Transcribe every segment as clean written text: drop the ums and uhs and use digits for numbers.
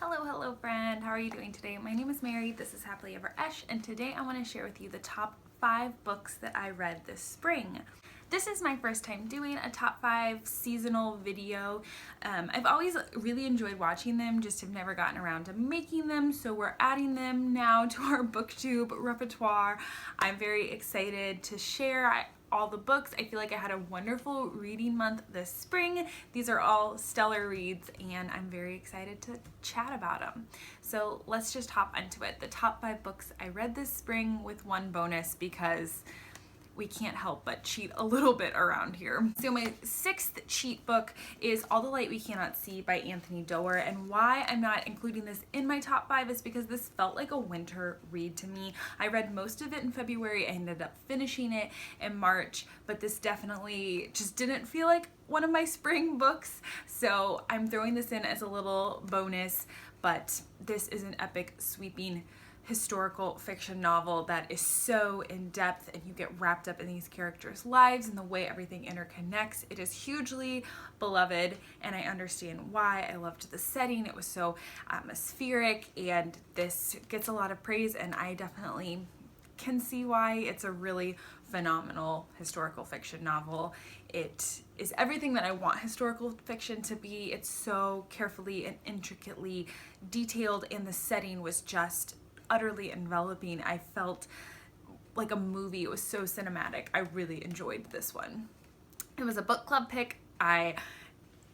Hello friend, how are you doing today? My name is Mary, this is Happilyeveresch, and today I want to share with you the top 5 books that I read this spring. This is my first time doing a top 5 seasonal video. I've always really enjoyed watching them, just have never gotten around to making them, so we're adding them now to our booktube repertoire. I'm very excited to share all the books. I feel like I had a wonderful reading month this spring. These are all stellar reads and I'm very excited to chat about them. So let's just hop into it. The top 5 books I read this spring with one bonus because we can't help but cheat a little bit around here. So my 6th cheat book is All the Light We Cannot See by Anthony Doerr, and why I'm not including this in my top 5 is because this felt like a winter read to me. I read most of it in February, I ended up finishing it in March, but this definitely just didn't feel like one of my spring books, so I'm throwing this in as a little bonus, but this is an epic, sweeping historical fiction novel that is so in-depth and you get wrapped up in these characters' lives and the way everything interconnects. It is hugely beloved and I understand why. I loved the setting. It was so atmospheric and this gets a lot of praise and I definitely can see why. It's a really phenomenal historical fiction novel. It is everything that I want historical fiction to be. It's so carefully and intricately detailed and the setting was just utterly enveloping. I felt like a movie. It was so cinematic. I really enjoyed this one. It was a book club pick. A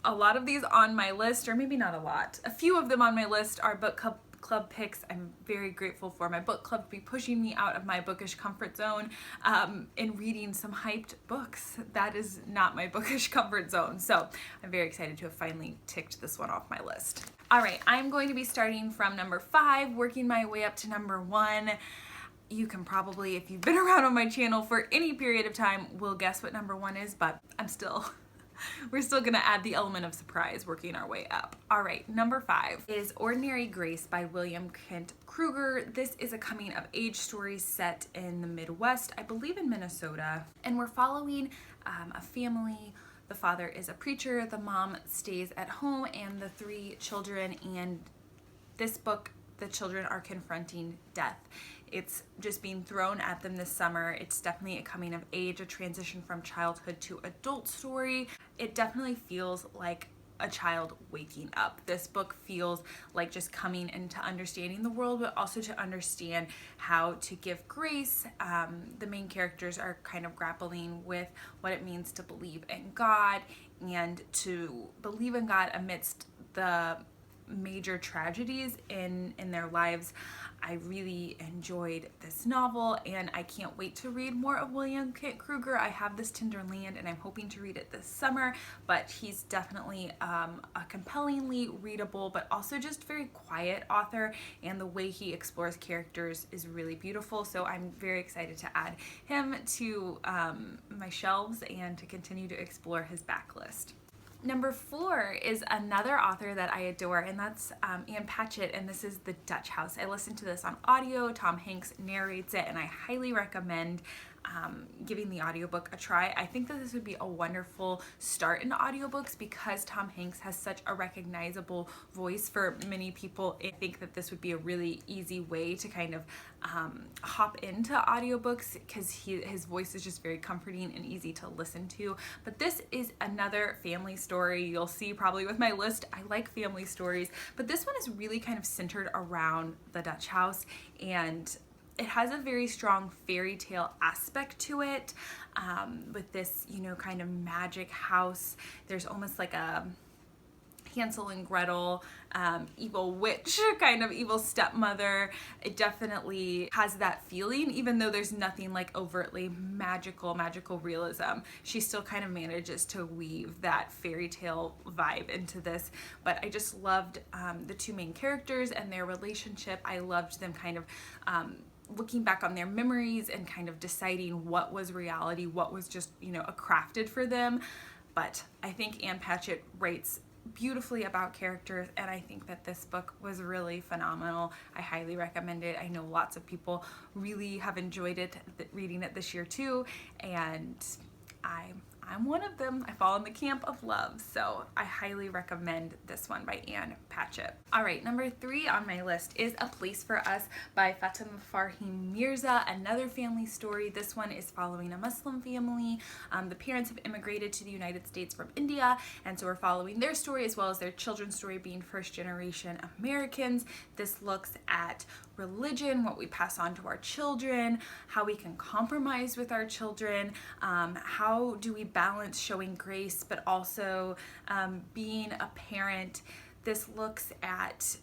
lot of these on my list, or maybe not a lot, a few of them on my list are book club picks. I'm very grateful for my book club to be pushing me out of my bookish comfort zone and reading some hyped books. That is not my bookish comfort zone. So I'm very excited to have finally ticked this one off my list. All right, I'm going to be starting from number 5, working my way up to number 1. You can probably, if you've been around on my channel for any period of time, will guess what number 1 is, but we're still gonna add the element of surprise working our way up. All right, number 5 is Ordinary Grace by William Kent Kruger. This is a coming of age story set in the Midwest, I believe in Minnesota. And we're following a family. The father is a preacher, the mom stays at home, and the 3 children, and this book, the children are confronting death. It's just being thrown at them this summer. It's definitely a coming of age, a transition from childhood to adult story. It definitely feels like a child waking up. This book feels like just coming into understanding the world, but also to understand how to give grace. The main characters are kind of grappling with what it means to believe in God and to believe in God amidst the major tragedies in their lives. I really enjoyed this novel and I can't wait to read more of William Kent Kruger. I have this Tender Land and I'm hoping to read it this summer, but he's definitely a compellingly readable but also just very quiet author, and the way he explores characters is really beautiful, so I'm very excited to add him to my shelves and to continue to explore his backlist. Number 4 is another author that I adore, and that's Ann Patchett, and this is The Dutch House. I listened to this on audio. Tom Hanks narrates it, and I highly recommend giving the audiobook a try. I think that this would be a wonderful start in audiobooks because Tom Hanks has such a recognizable voice for many people. I think that this would be a really easy way to kind of hop into audiobooks because his voice is just very comforting and easy to listen to. But this is another family story. You'll see probably with my list, I like family stories, but this one is really kind of centered around the Dutch house, and it has a very strong fairy tale aspect to it with this, kind of magic house. There's almost like a Hansel and Gretel, evil witch, kind of evil stepmother. It definitely has that feeling, even though there's nothing like overtly magical realism. She still kind of manages to weave that fairy tale vibe into this. But I just loved the 2 main characters and their relationship. I loved them kind of looking back on their memories and kind of deciding what was reality, what was just, a crafted for them. But I think Ann Patchett writes beautifully about characters, and I think that this book was really phenomenal. I highly recommend it. I know lots of people really have enjoyed it, reading it this year too, and I'm one of them. I fall in the camp of love, so I highly recommend this one by Ann Patchett. All right, number 3 on my list is A Place for Us by Fatima Farheen Mirza, another family story. This one is following a Muslim family. The parents have immigrated to the United States from India, and so we're following their story as well as their children's story being first-generation Americans. This looks at religion, what we pass on to our children, how we can compromise with our children, how do we balance showing grace but also being a parent. This looks at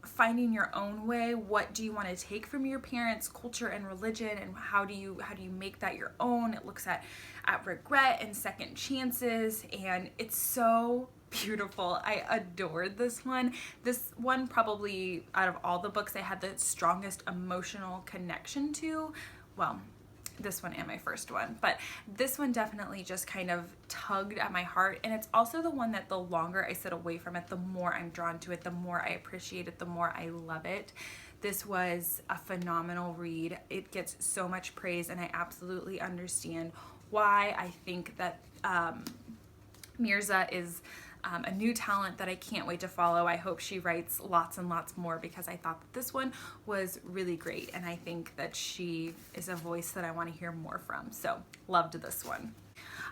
finding your own way. What do you want to take from your parents' culture and religion, and how do you make that your own? It looks at regret and second chances, and it's so beautiful. I adored this one. This one probably out of all the books I had the strongest emotional connection to. Well, this one and my first one, but this one definitely just kind of tugged at my heart, and it's also the one that the longer I sit away from it, the more I'm drawn to it, the more I appreciate it, the more I love it. This was a phenomenal read. It gets so much praise, and I absolutely understand why. I think that Mirza is a new talent that I can't wait to follow. I hope she writes lots and lots more, because I thought that this one was really great, and I think that she is a voice that I want to hear more from. So loved this one.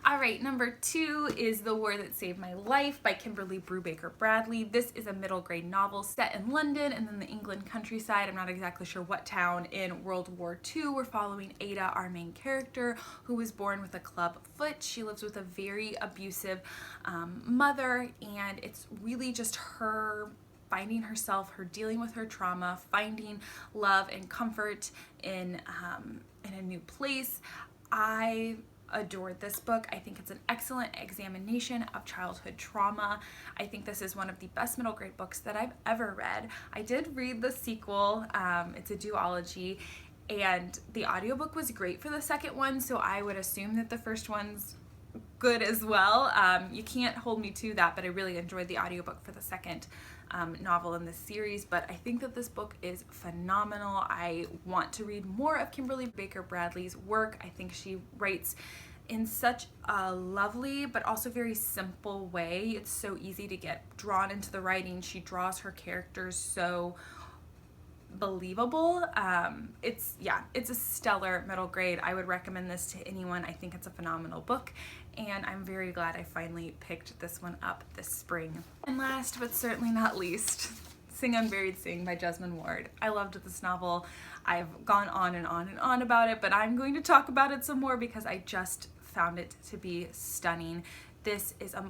All right, number 2 is The War That Saved My Life by Kimberly Brubaker Bradley. This is a middle grade novel set in London and then the England countryside. I'm not exactly sure what town in World War II. We're following Ada, our main character, who was born with a club foot. She lives with a very abusive mother, and it's really just her finding herself, her dealing with her trauma, finding love and comfort in a new place. I adored this book. I think it's an excellent examination of childhood trauma. I think this is one of the best middle grade books that I've ever read. I did read the sequel. It's a duology, and the audiobook was great for the second one, so I would assume that the first one's good as well. You can't hold me to that, but I really enjoyed the audiobook for the second novel in this series. But I think that this book is phenomenal. I want to read more of Kimberly Baker Bradley's work. I think she writes in such a lovely but also very simple way. It's so easy to get drawn into the writing. She draws her characters so believable. It's a stellar middle grade. I would recommend this to anyone. I think it's a phenomenal book, and I'm very glad I finally picked this one up this spring. And last but certainly not least, Sing Unburied Sing by Jesmyn Ward. I loved this novel. I've gone on and on and on about it, but I'm going to talk about it some more because I just found it to be stunning. This is a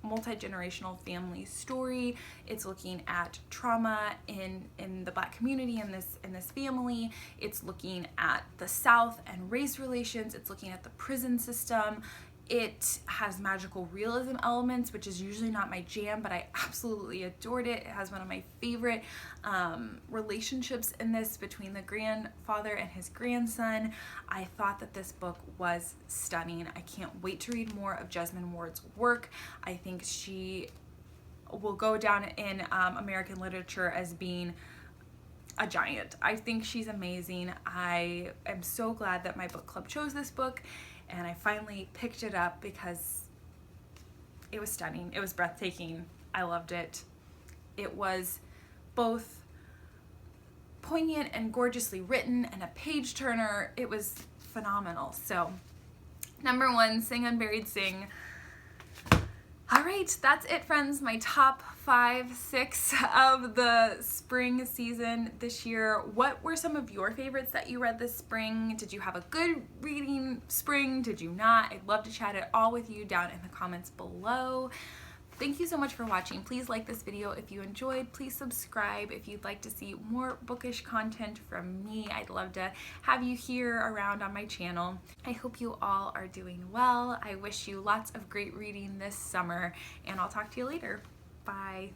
multi-generational family story. It's looking at trauma in the Black community in this family. It's looking at the South and race relations. It's looking at the prison system. It has magical realism elements, which is usually not my jam, but I absolutely adored it. It has one of my favorite relationships in this between the grandfather and his grandson. I thought that this book was stunning. I can't wait to read more of Jesmyn Ward's work. I think she will go down in American literature as being a giant. I think she's amazing. I am so glad that my book club chose this book, and I finally picked it up because it was stunning. It was breathtaking. I loved it. It was both poignant and gorgeously written and a page turner. It was phenomenal. So, number 1, Sing Unburied Sing. All right, that's it, friends. My top 5-6 of the spring season this year. What were some of your favorites that you read this spring? Did you have a good reading spring? Did you not? I'd love to chat it all with you down in the comments below. Thank you so much for watching. Please like this video if you enjoyed. Please subscribe if you'd like to see more bookish content from me. I'd love to have you here around on my channel. I hope you all are doing well. I wish you lots of great reading this summer, and I'll talk to you later. Bye.